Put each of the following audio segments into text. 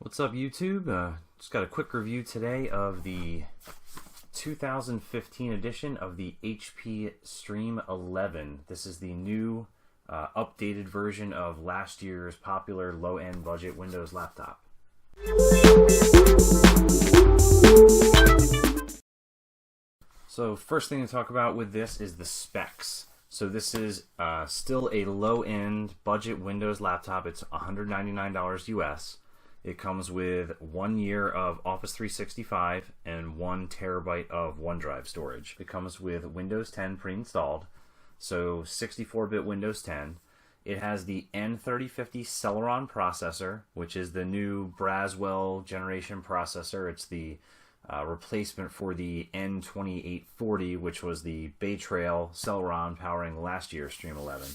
What's up, YouTube? Just got a quick review today of the 2015 edition of the HP Stream 11. This is the new updated version of last year's popular low-end budget Windows laptop. So first thing to talk about with this is the specs. So this is still a low-end budget Windows laptop. It's $199 US. It comes with 1 year of Office 365 and 1 terabyte of OneDrive storage. It comes with Windows 10 pre-installed, so 64-bit Windows 10. It has the N3050 Celeron processor, which is the new Braswell generation processor. It's the replacement for the N2840, which was the Bay Trail Celeron powering last year's Stream 11.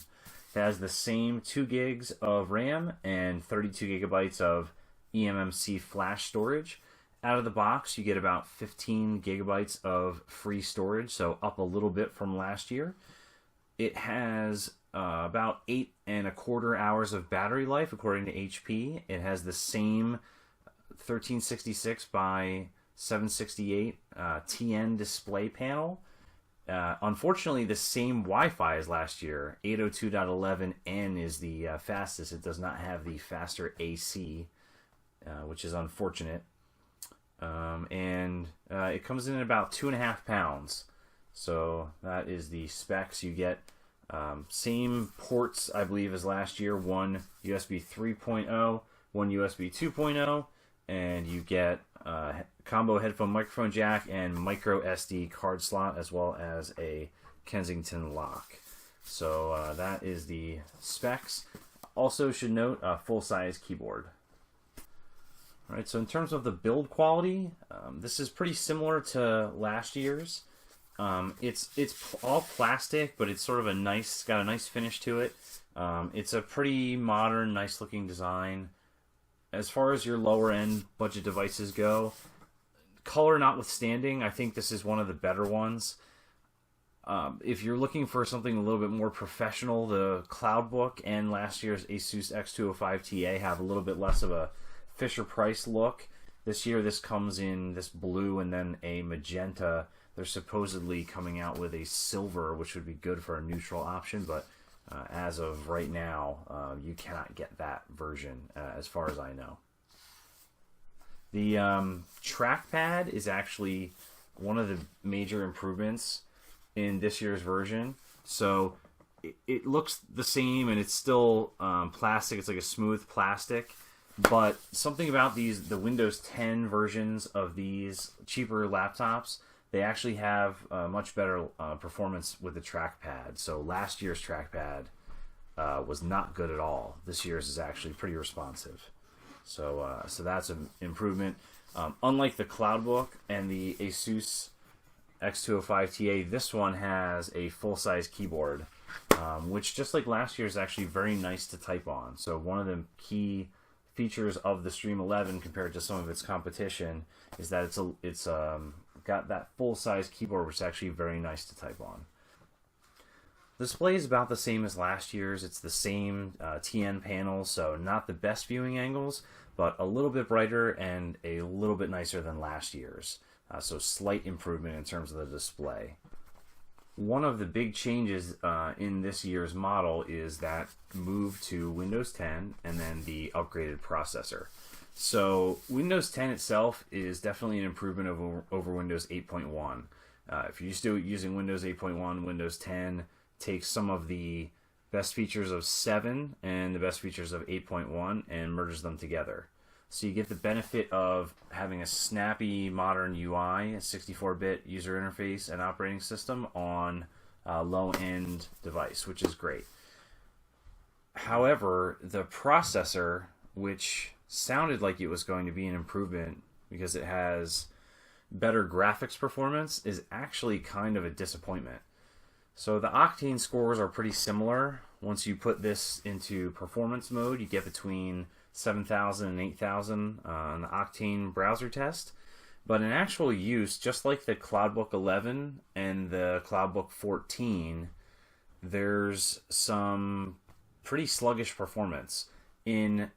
It has the same 2 gigs of RAM and 32 gigabytes of eMMC flash storage. Out of the box, you get about 15 gigabytes of free storage, so up a little bit from last year. It has about 8.25 hours of battery life, according to HP. It has the same 1366 by 768 TN display panel. Unfortunately, the same Wi-Fi as last year. 802.11n is the fastest. It does not have the faster AC, which is unfortunate. It comes in at about 2.5 pounds. So that is the specs. You get same ports, I believe, as last year. One USB 3.0, one USB 2.0, and you get combo headphone microphone jack and micro SD card slot, as well as a Kensington lock. So that is the specs. Also should note a full-size keyboard. Alright, so in terms of the build quality, this is pretty similar to last year's. It's all plastic, but it's sort of got a nice finish to it. It's a pretty modern, nice looking design. As far as your lower end budget devices go, color notwithstanding, I think this is one of the better ones. If you're looking for something a little bit more professional, the CloudBook and last year's Asus X205 TA have a little bit less of a Fisher-Price look. This year this comes in this blue and then a magenta. They're supposedly coming out with a silver, which would be good for a neutral option, but as of right now, you cannot get that version as far as I know. The trackpad is actually one of the major improvements in this year's version. So it looks the same and it's still plastic. It's like a smooth plastic. But something about the Windows 10 versions of these cheaper laptops, they actually have much better performance with the trackpad. So last year's trackpad was not good at all. This year's is actually pretty responsive. So that's an improvement. Unlike the CloudBook and the Asus X205 TA, this one has a full-size keyboard, which, just like last year, is actually very nice to type on. So one of the key features of the Stream 11 compared to some of its competition is that it's got that full-size keyboard, which is actually very nice to type on. The display is about the same as last year's. It's the same TN panel, so not the best viewing angles, but a little bit brighter and a little bit nicer than last year's. So slight improvement in terms of the display. One of the big changes in this year's model is that move to Windows 10 and then the upgraded processor. So Windows 10 itself is definitely an improvement over Windows 8.1. If you're still using Windows 8.1, Windows 10 takes some of the best features of 7 and the best features of 8.1 and merges them together. So you get the benefit of having a snappy modern UI, a 64-bit user interface and operating system on a low-end device, which is great. However, the processor, which sounded like it was going to be an improvement because it has better graphics performance, is actually kind of a disappointment. So the Octane scores are pretty similar. Once you put this into performance mode, you get between 7,000 and 8,000 on the Octane browser test. But in actual use, just like the CloudBook 11 and the CloudBook 14, there's some pretty sluggish performance. In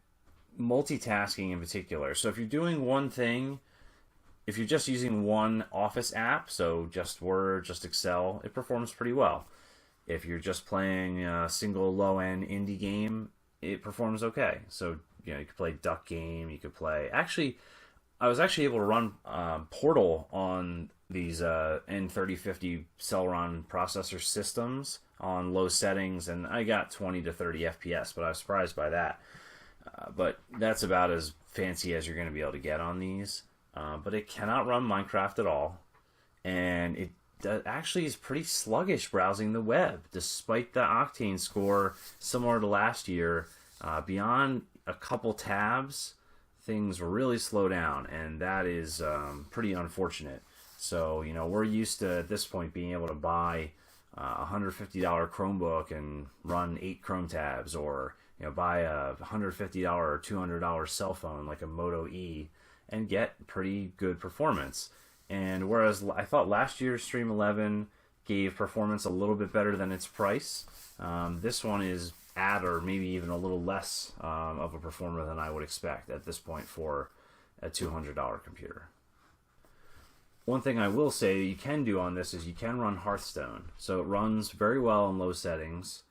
multitasking in particular. So if you're doing one thing, if you're just using one Office app, so just Word, just Excel, it performs pretty well. If you're just playing a single low-end indie game, it performs okay. So, you know, you could play Duck Game, you could play... Actually, I was actually able to run Portal on these N3050 Celeron processor systems on low settings, and I got 20 to 30 FPS, but I was surprised by that. But that's about as fancy as you're going to be able to get on these. But it cannot run Minecraft at all, and it actually is pretty sluggish browsing the web, despite the Octane score similar to last year. Beyond a couple tabs, things really slow down, and that is pretty unfortunate. So, you know, we're used to, at this point, being able to buy a $150 Chromebook and run 8 Chrome tabs, or, you know, buy a $150 or $200 cell phone like a Moto E and get pretty good performance. And whereas I thought last year's Stream 11 gave performance a little bit better than its price, this one is at or maybe even a little less of a performer than I would expect at this point for a $200 computer. One thing I will say you can do on this is you can run Hearthstone. So it runs very well on low settings,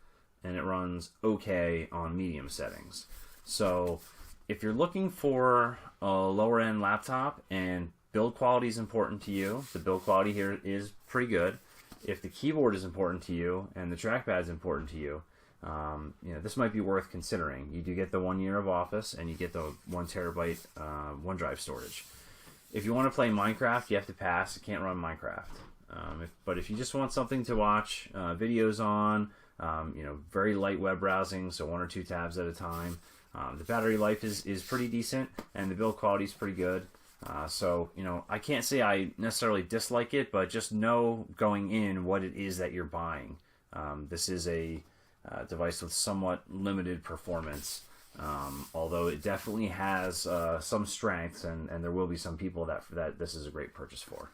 and it runs okay on medium settings. So if you're looking for a lower end laptop and build quality is important to you, the build quality here is pretty good. If the keyboard is important to you and the trackpad is important to you, you know, this might be worth considering. You do get the 1 year of Office, and you get the 1 terabyte OneDrive storage. If you want to play Minecraft, you have to pass. It can't run Minecraft. But if you just want something to watch videos on, you know, very light web browsing, so 1 or 2 tabs at a time, the battery life is pretty decent, and the build quality is pretty good. So, you know, I can't say I necessarily dislike it, but just know going in what it is that you're buying. This is a device with somewhat limited performance, although it definitely has some strengths, and there will be some people that this is a great purchase for.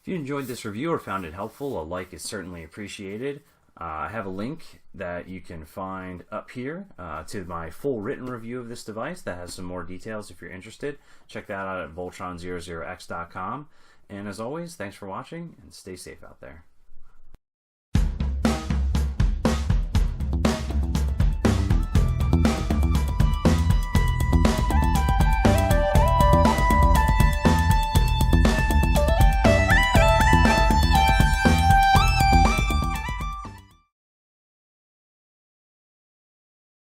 If you enjoyed this review or found it helpful, a like is certainly appreciated. I have a link that you can find up here to my full written review of this device that has some more details if you're interested. Check that out at Voltron00x.com. And as always, thanks for watching, and stay safe out there.